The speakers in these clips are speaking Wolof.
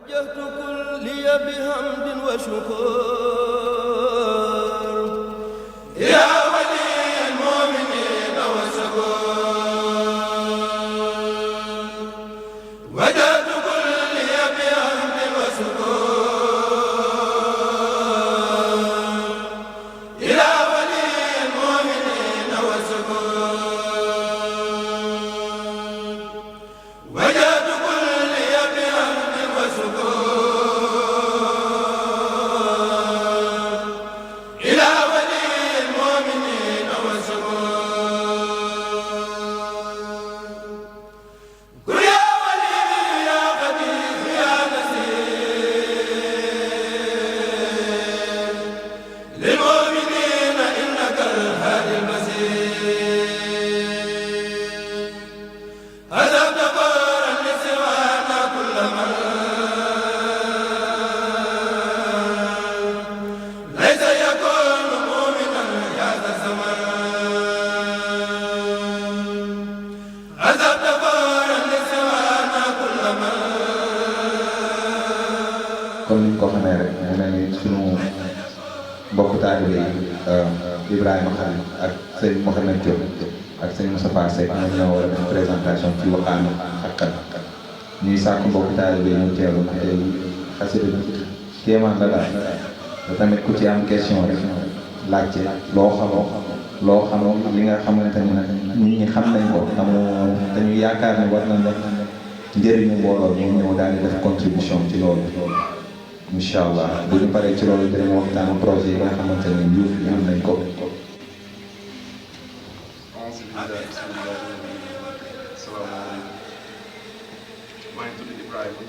وجهت كلي بحمد وشكر يا ولي المؤمنين والشكور وجهت كلي بحمد وشكور يا ولي المؤمنين والشكور وجهت كلي بحمد وشكور إلى ولي المؤمنين والشكور قل يا ولي يا قدير يا نسير للمؤمنين إنك الهادي المسير أذهبت فورا لسوانا كل من ليس يكون مؤمنا يا ذا الزمان أذهبت فورا لسوانا كل من comme ni ñu ko xamee rek mu mel ni sunu mbokku taalibe yi Ibrahima Khalil ak Serigne Mohamed Diop ak Serigne Moustapha Seck ñoom ñoo war a def présentation ci Wakkana hakkan ñuy sàkku mbokku taalibe yi ñu teewlu ko tey xasida bi kéemaan la daal te tamit ku ci am question rek laajte loo xamoo li nga xamante ni nag nit ñi xam nañ ko dañu yaakaar ne war na def njëriñu mbooloo ñu ñëw daal di def contribution ci loolu incha allah bu ñu paree ci loolu dinañ waxtaan projet yi nga xamante ne yuuf yi am nañ ko. Asalaamaaleykum maa ngi tudd Ibrahima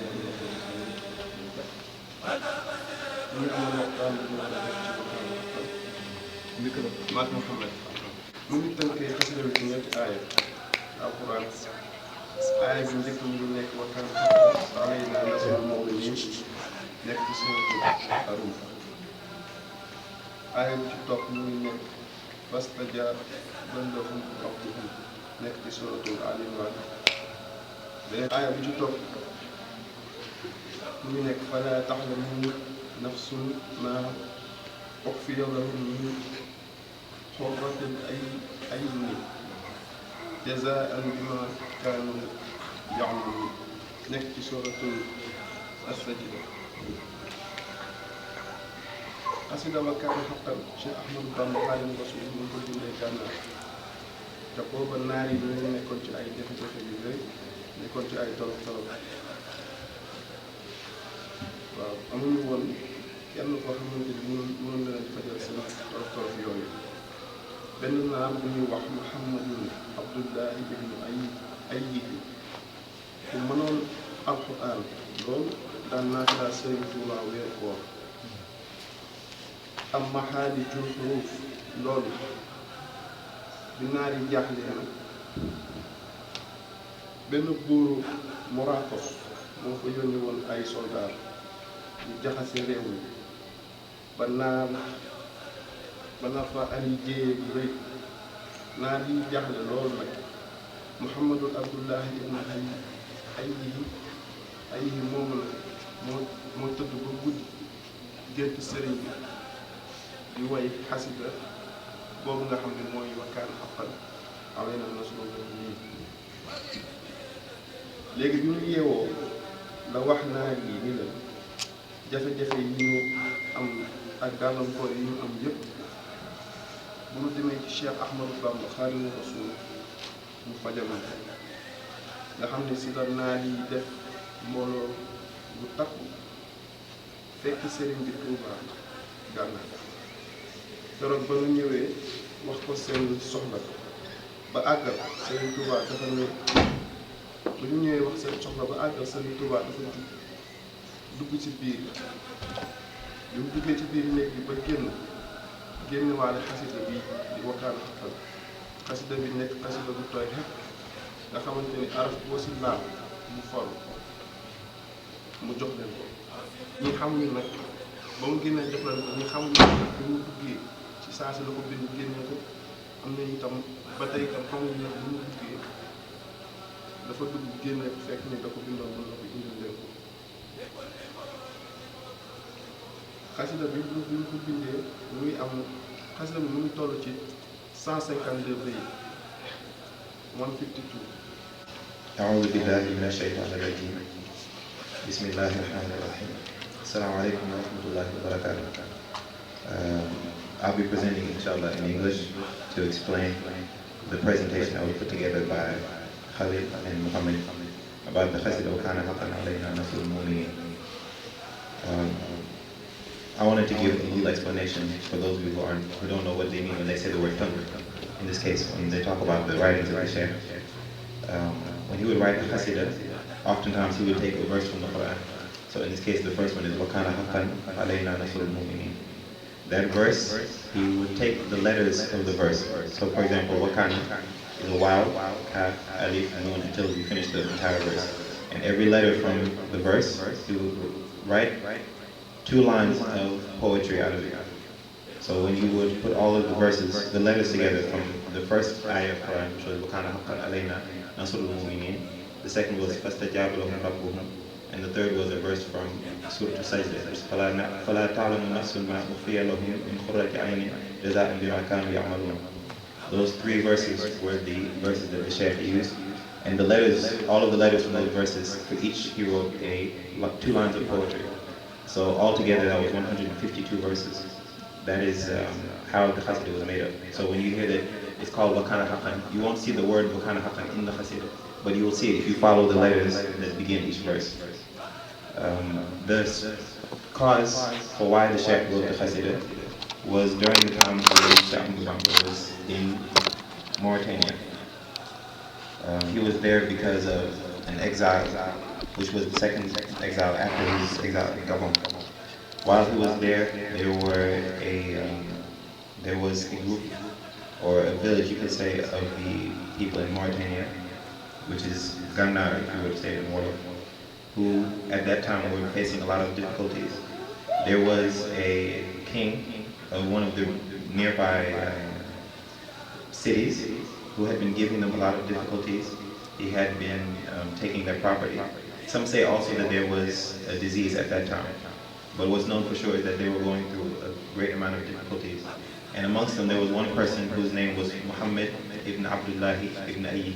ñu ngi amoon waxtaan bi ñu def ci maak Mohamed mu ngi tënkee xasida bi ci ñetti aaya alquran aaya bi njëkk mu ngi nekk Wakkana alaynaa nasrul mu'miniin nekk ci suuratul Arum aaya bi ci topp mu ngi nekk fastajaba lahum rabbuhum nekk ci suuratul Ali Imran beneen aaya bi ci topp mu ngi nekk falaa ta'lamu nafsun maa ukhfiya lahum min qurrati a'yunin jazaa'an bimaa kaanuu ya'maluun nekk ci suuratul As-Sajda xasida Wakkana hakkan Cheikh Ahmadou Bamba Xaadimu Rasuul mu ko bindee Gànnaar te booba naar yi dañu nekkoon ci ay jafe-jafe yu rëy nekkoon ci ay tolof waaw amuñu woon kenn koo xamante ni mënoon na leen fajal seen tolof yooyu benn naar bu ñuy wax Muhammadun Abdullahi ibnu Ayyibi ku mënoon alxuraan loolu daan naa daa Sëriñ Tuubaa weer koor am maxaali jur xuruuf loolu bi naar yi jaaxlee nag benn buuru Morocco moo fa yónni woon ay soldaar ñu jaxase réew mi ba naar fa ari jéye bu rëy naar yi jaaxle loolu nag Muhammadul Abdullahi ibnu Ayyibi moomu nag moo tëdd ba guddi gént sëriñ bi di way xasida boobu nga xam ne mooy Wakkana hakkan alaynaa nasrul mu'miniin léegi bi ñu yeewoo la wax naa yi ni la jafe-jafe yi ñu am ak gàllankoor yi ñu am yëpp bu ñu demee ci Cheikh Ahmadou Bamba Xaadimu Rasuul mu fajal nga xam ne si la naar yi def mbooloo bu takku fekk sëriñ bi Tuubaa Gànnaar keroog ba ñu ñëwee wax ko seen soxla ba àggal Sëriñ Tuubaa dafa ne ba ñu ñëwee wax seen soxla ba àggal Sëriñ Tuubaa dafa dugg ci biir bi mu duggee ci biir néeg bi ba génn waale xasida bi di Wakkana hakkan xasida bi nekk xasida bu tooy xepp nga xamante ni araf boo si laal mu for mu jox leen ko ñi xamuñu nag ba mu génnee jox leen ko ñi xamuñu nag bi mu duggee ci saa si la ko bind génne ko am nañu itam ba tey itam xamuñu nag bi mu duggee dafa dugg génne fekk ni da ko bindoon ba noppi indil leen ko xasida bi ñu ko bindee mu ngi am xasida bi mu ngi toll ci 152 bayit 152. أعوذ بالله من الشيطان الرجيم بسم الله الرحمن الرحيم السلام عليكم ورحمة الله وبركاته. I'll be presenting inshallah in English to explain the presentation that was put together by Khalil and Mohamed about the Qasida Wakkana hakkan alayna nasrul mu'minin. I wanted to give a little explanation for those of you who don't know what they mean when they say the word tongue. In this case, when they talk about the writings of the Shaykh. When he would write the Qasida, oftentimes he would take a verse from the Quran. So in this case, the first one is Wakkana hakkan alayna nasrul mu'minin. That verse, he would take the letters of the verse. So for example, Wakkana is a waw, kaf, alif, nun until you finish the entire verse. And every letter from the verse, he would write 2 lines of poetry out of it. So when you would put all of the verses, the letters together from the first ayah of Quran, which was Wakkana hakkan alayna nasrul mu'minin, the second was fastajaba lahum rabbuhum, and the third was a verse from Surah Sajdah, فَلَا تَعْلَمُ نَفْسٌ مَا أُخْفِيَ لَهُم مِّن قُرَّةِ أَعْيُنٍ جَزَاءً بِمَا كَانُوا يَعْمَلُونَ. Those 3 verses were the verses that the Shaykh used, and the letters, all of the letters from those verses, for each he wrote 2 lines of poetry. So altogether that was 152 verses. That is how the Qasida was made up. So when you hear that it's called Wakkana hakkan, you won't see the word Wakkana hakkan in the Qasida, but you will see it if you follow the letters that begin each verse. The cause for why the Shaykh wrote the Qasida was during the time when Mohamed Diop was in Mauritania. He was there because of an exile, which was the second exile after his exile in Gabon. While he was there, there was a group, or a village, you could say, of the people in Mauritania, which is Ghana, if you would say it in Wolof, who at that time were facing a lot of difficulties. There was a king of one of the nearby cities who had been giving them a lot of difficulties. He had been taking their property. Some say also that there was a disease at that time, but what's known for sure is that they were going through a great amount of difficulties. And amongst them there was one person whose name was Muhammad ibn Abdullahi ibn Ayyi.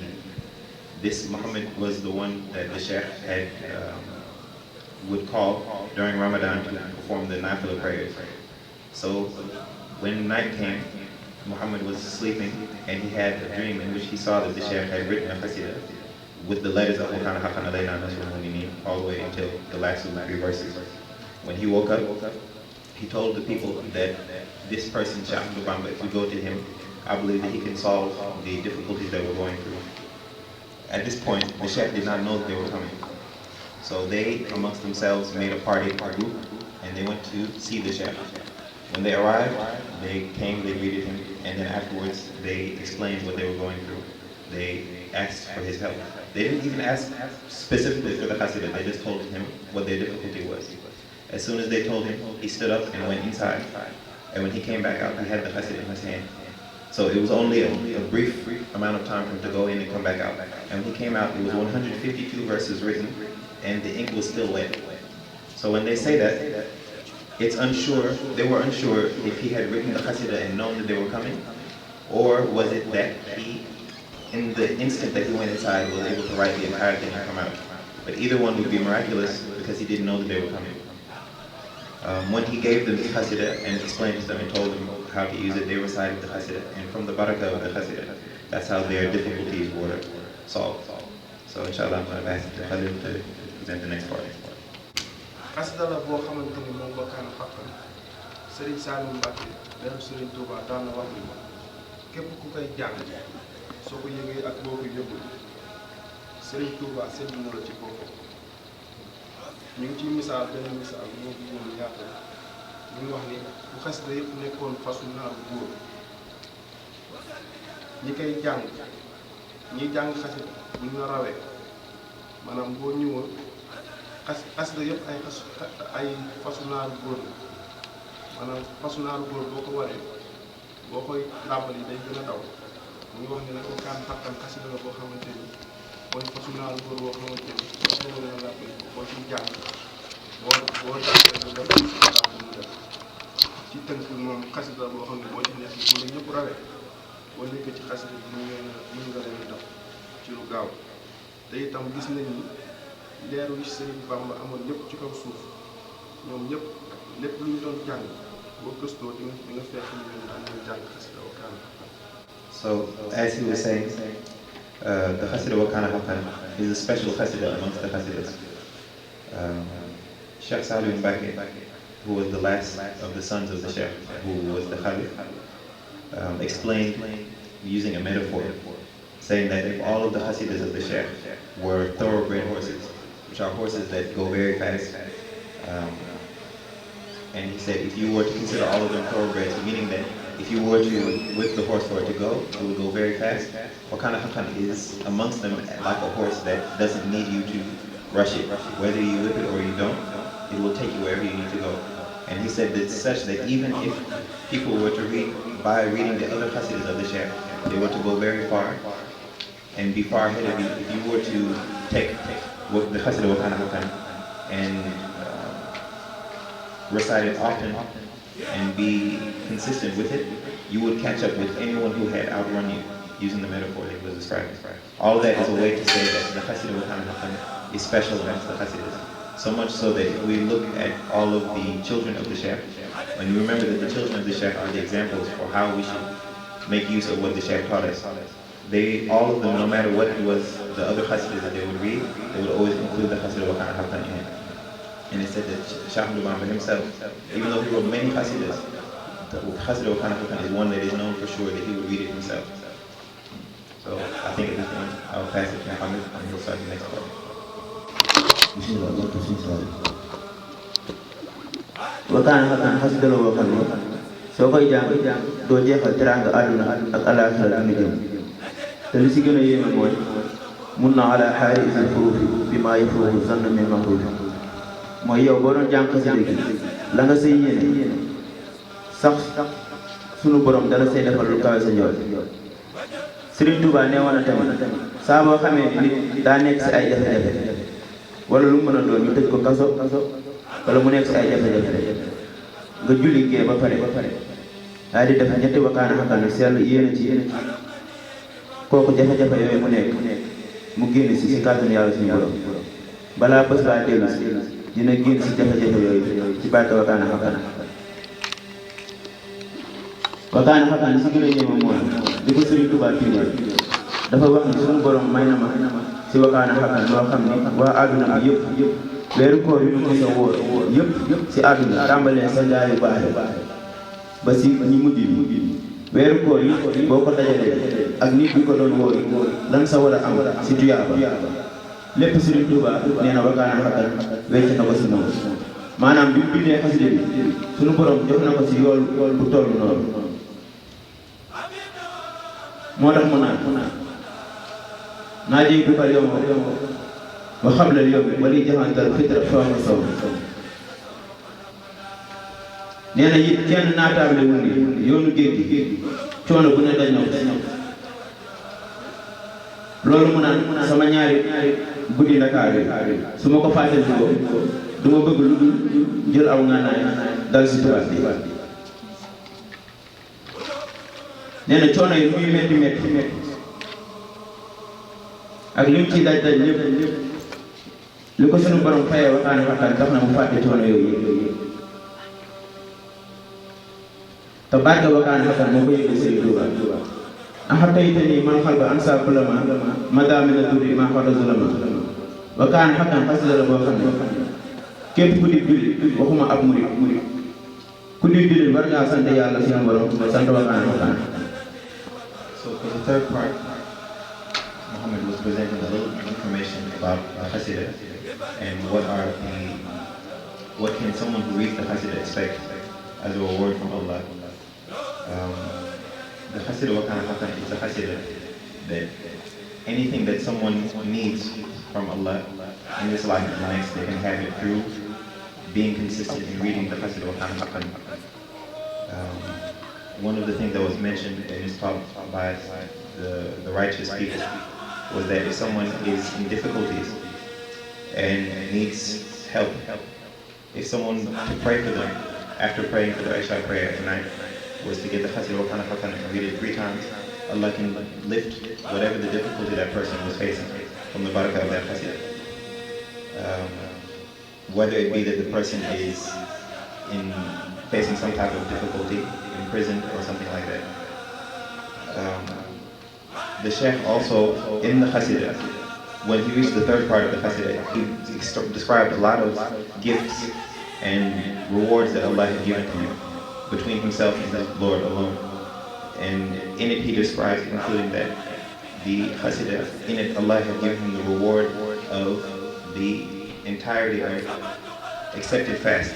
This Muhammad was the one that the Shaykh had would call during Ramadan to perform the Nafila prayers. So when night came, Muhammad was sleeping and he had a dream in which he saw that the Shaykh had written a Qasida with the letters of Wakkana hakkan alayna nasrul mu'minin all the way until the last of the 3 verses. When he woke up, he told the people that this person, Shaykh Bamba, if we go to him, I believe that he can solve the difficulties that we're going through. At this point, the Shaykh did not know that they were coming. So they, amongst themselves, made a party, a group, and they went to see the Shaykh. When they arrived, they came, they greeted him, and then afterwards they explained what they were going through. They asked for his help. They didn't even ask specifically for the Qasida, they just told him what their difficulty was. As soon as they told him, he stood up and went inside. And when he came back out, he had the Qasida in his hand. So it was only a brief amount of time for him to go in and come back out. And when he came out, it was 152 verses written, and the ink was still wet. So when they say that, it's unsure, they were unsure if he had written the Qasida and known that they were coming, or was it that he, in the instant that he went inside, was able to write the entire thing and come out. But either one would be miraculous because he didn't know that they were coming. When he gave them the Qasida and explained to them and told them how to use it, they recited the Qasida, and from the barakah of the Qasida, that's how their difficulties were solved. So inshallah, I'm going to ask Khalil to present the next part. Qasida la boo xamante ni moom Wakkana hakkan Serigne Saliou Mbacké dem Serigne Touba daan na wax ni képp ku koy jàng soo ko yëgee ak boo ko yëgul Serigne Touba sedd na la ci boppam. ñu ngi ciy misaal benn misaal moo ko woon yaatu ñu ngi wax ni bu xasida yëpp nekkoon fasu naaru góor ñi koy jàng ñiy jàng xasida bu ñu la rawee maanaam boo ñëwoon xasida yëpp ay fasu naaru góor la maanaam fasu naaru góor boo ko waree boo koy làbbal yi day gën a daw mu ngi wax ni nag Wakkana hakkan xasida la boo xamante ni mooy fasu naaru góor boo xamante ni boo ko waree làbbal yi boo ciy jàng boo jàngee lu def mu def tënk moom xasida boo xam ne boo ci nekk bu la ñëpp rawee boo nekkee ci xasida bi mën nga leen def ci lu gaaw te itam gis nañ ni leeru yi Sëriñ Bamba amoon ñëpp ci kaw suuf ñoom ñëpp lépp lu ñu doon jàng boo gëstoo di nga fekk ñu leen daan doon jàng xasida Wakkana. So, as he was saying, the Qasida Wakkana Hakkan is a special Qasida amongst the Qasidas. Sheikh Salih Mbake, who was the last of the sons of the Sheikh, who was the Khalif, explained using a metaphor, saying that if all of the Qasidas of the Sheikh were thoroughbred horses, which are horses that go very fast, and he said if you were to consider all of them thoroughbreds, meaning that if you were to whip the horse for it to go, it would go very fast. Wakkana Hakkan is amongst them like a horse that doesn't need you to rush it. Whether you whip it or you don't, it will take you wherever you need to go. And he said that such that even if people were to read, by reading the other Qasidas of the Shaykh, they were to go very far and be far ahead of you. If you were to take the Qasida Wakkana Hakkan and recite it often and be consistent with it, you would catch up with anyone who had outrun you, using the metaphor that he was describing. All of that is a way to say that the Qasida Wakkana Hakkan is special amongst the Qasidas. So much so that if we look at all of the children of the Shaykh, and you remember that the children of the Shaykh are the examples for how we should make use of what the Shaykh taught us. They, all of them, no matter what it was, the other Qasidas that they would read, they would always include the Qasida Wakkana Hakkan in it. And it said that Shaykh Bamba himself, even though he wrote many Qasidas, the Qasida Wakkana Hakkan is one that is known for sure that he would read it himself. So I think at this point I'll pass it to Mohamed and he'll start the next part. Wakkana Hakkan xasida la boo xam ne soo koy jàng doo jeexal teraanga àdduna ak alaaxira bi nga jëm te li si gën a yéeme mooy mun na ala xaari isil xuruufi bi maa yafruuxu zann min mahruufi mooy yow boo doon jàng xasida gi la nga say yéene sax sunu borom dala say defal lu kawe sa njool. Sëriñ Tuubaa nee woon na tamit saa boo xamee nit daa nekk si ay jafe-jafe wala lu mën a doon ñu tëj ko kaso wala mu nekk si ay jafe-jafe nga julli gee ba pare daal di def ñetti Wakkana Hakkan sell yéene ci kooku jafe-jafe yooyu mu nekk mu génn si kàttanu yàlla suñu borom balaa bés baa dellu si dina génn si jafe-jafe yooyu ci barke Wakkana Hakkan. Wakkana Hakkan li si gën a yéeme mooy di ko Sëriñ Tuubaa tiimal dafa wax ni suñu borom may na ma si Wakkana Hakkan loo xam ni waa àdduna bi yëpp weeru koor yu ñu mos a wóor yëpp si àdduna tàmbalee sa gaa yu baax ba si ñi mujj bi weeru koor yi boo ko dajalee ak nit bi ko doon wóor lan sa war a am si tuyaaba lépp Sëriñ Tuubaa nee na Wakkana Hakkan wecc na ko si moom maanaam bi mu bindee xasida bi suñu borom jox na ko si yool bu toll noonu moo tax mu naan naa jiy dukal yomb ba xam la yomb wali jaxantal fitra foofu sow nee na it kenn naataable wu ni yoonu géej gi coono bu ne daj na ko loolu mu naan sama ñaari guddi Ndakaar yi su ma ko fàttali ko du ma bëgg lu dul jël aw ngànnaay dal si tubaab bi nee na coono yi muy metti ak li mu ci daj lépp li ko sunu borom fayee Wakkana Hakkan tax na mu fàtte coono yooyu yëpp te barke Wakkana Hakkan moo ko yëgal Sëriñ Tuubaa axam tey te man xal ba ansa kulama madamina duri ma xawta zulama Wakkana Hakkan xasida la boo xam ne képp ku di jullit waxuma ab murit ku di jullit war ngaa sant yàlla sunu borom sant Wakkana Hakkan. So for the third part, Mohamed was presenting a little information about the Qasida and what can someone who reads the Qasida expect as a reward from Allah. The Qasida Wakkana Hakkan is a Qasida that anything that someone needs from Allah in this life and the next, they can have it through being consistent in reading the Qasida Wakkana Hakkan. One of the things that was mentioned in this talk by the righteous people was that if someone is in difficulties and needs help, if someone to pray for them after praying for the Isha prayer at night was to get the Khasida Wakkana hakkan and read it 3 times. Allah can lift whatever the difficulty that person was facing from the barakah of that Khasida. Whether it be that the person is facing some type of difficulty, imprisoned or something like that. The Shaykh also, in the Khasida, when he reached the 3rd part of the Khasida, he described a lot of gifts and rewards that Allah had given to him between himself and his Lord alone. And in it he describes, including that the Khasida, in it Allah had given him the reward of the entirety of accepted fast,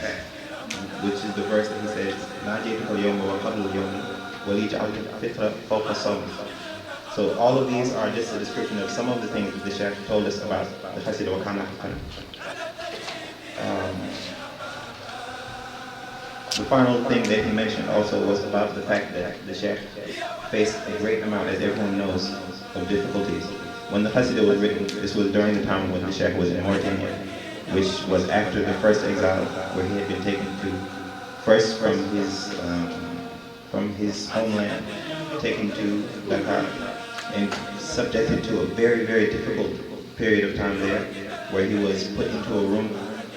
which is the verse that he says, so all of these are just a description of some of the things that the Shaykh told us about the Khasida Wakkana. The final thing that he mentioned also was about the fact that the Shaykh faced a great amount, as everyone knows, of difficulties. When the Khasida was written, this was during the time when the Shaykh was in Mauritania, which was after the first exile, where he had been taken to, first from his homeland, taken to Dakar, and subjected to a very, very difficult period of time there, where he was put into a room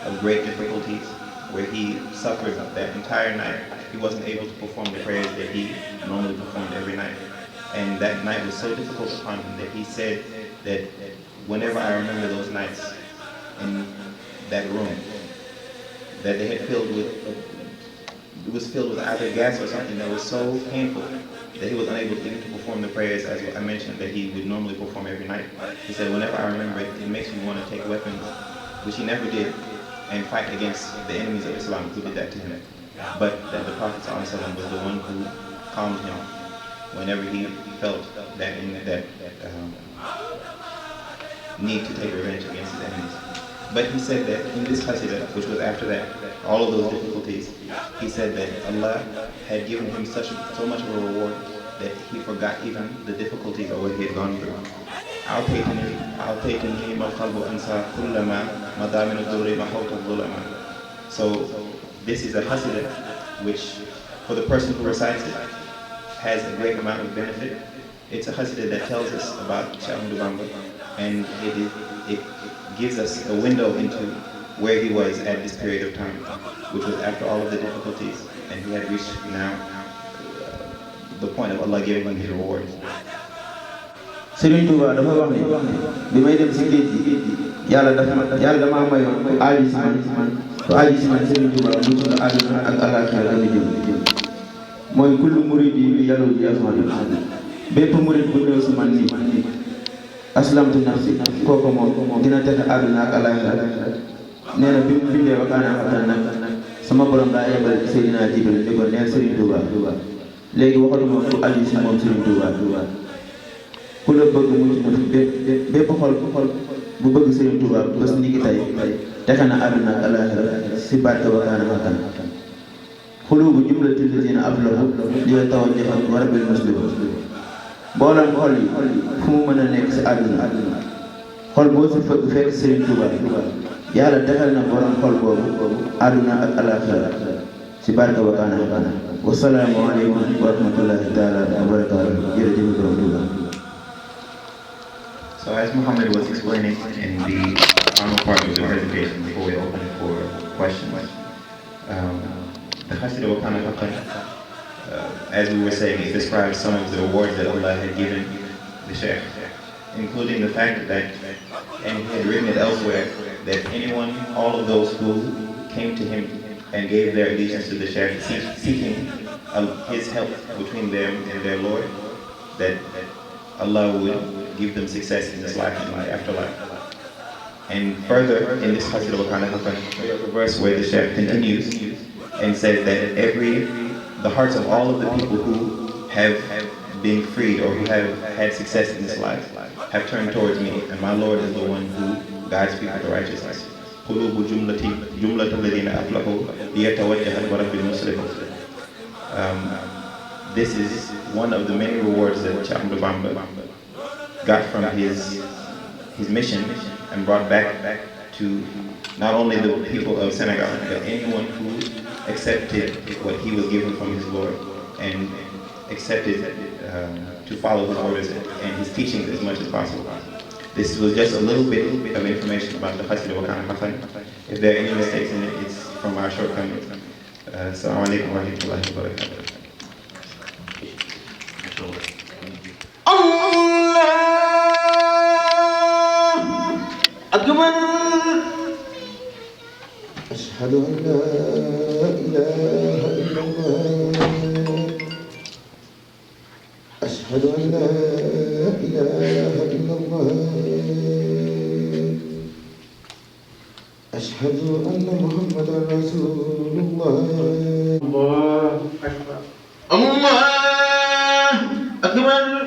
of great difficulties, where he suffered that entire night. He wasn't able to perform the prayers that he normally performed every night. And that night was so difficult upon him that he said that whenever I remember those nights in that room, that they had it was filled with either gas or something that was so painful that he was unable even to perform the prayers, as I mentioned, that he would normally perform every night. He said, whenever I remember it, it makes me want to take weapons, which he never did, and fight against the enemies of Islam who did that to him. But that the Prophet ﷺ was the one who calmed him whenever he felt that need to take revenge against his enemies. But he said that in this Khasida, which was after that, all of those difficulties, he said that Allah had given him so much of a reward that he forgot even the difficulties of what he had gone through. So this is a Khasida which, for the person who recites it, has a great amount of benefit. It's a Khasida that tells us about Cheikh Ahmadou Bamba, and it gives us a window into where he was at this period of time, which was after all of the difficulties, and he had reached now the point of Allah giving him his reward. Serigne Touba dafa wax ni bi may dem si géej gi yàlla damaa mayoon ku aaji si man Serigne Touba mu tudd àdduna ak àllaaxira la jëm mooy kullu muridi bi yàlla ji asmatu bépp murid bu ñëw si man nii aslamtu nafsi kooku moom dina texe àdduna ak àllaaxira nee na bi mu bindee Wakkana hakkan nag sama borom daa yebal Seydina Jibril di ko neel Serigne Touba léegi waxatuma ku aaji si moom Serigne Touba ku la bëgg mucc na bépp xol bu bëgg Serigne Touba bés ni ki tey texe na àdduna ak àllaaxira si barke Wakkana hakkan xulubu jumlatil lazina aflahu li tawajjahu wa rabbil muslimin mboolem xol yi fu mu mën a nekk si àdduna xol boo si fekk Serigne Touba yàlla defal na borom xol boobu àdduna ak àllaaxira si barke Wakkana hakkan. Wassalaamu aleykum wa rahmatullahi taala wa barakaatuh. Jërëjëf borom Touba. So as Mohammed was explaining in the final part of the presentation, before we open for questions, the Khasida Wakkana hakkan, as we were saying, it describes some of the rewards that Allah had given the Shaykh, including the fact that, and he had written it elsewhere, that anyone, all of those who came to him and gave their allegiance to the Shaykh, seeking his help between them and their Lord, that Allah would give them success in this life and in the afterlife. And further, in this Khasida Wakkana hakkan, we have a verse where the Shaykh continues and says that the hearts of all of the people who have been freed or who have had success in this life have turned towards me, and my Lord is the one who guides people to righteousness. This is one of the many rewards that Cheikh Ahmadou Bamba got from his mission and brought back to not only the people of Senegal, but anyone who accepted what he was given from his Lord and accepted to follow his orders and his teachings as much as possible. This was just a little bit of information about the Qasida Wakkana Hakkan. If there are any mistakes in it, it's from our shortcomings. Assalamu alaikum wa rahmatullahi wa barakatuh. أكبر أشهد أن لا إله إلا الله أشهد أن لا إله إلا الله أشهد أن محمدا رسول الله الله أكبر الله أكبر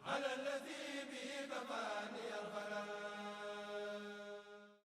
على الذي به كفى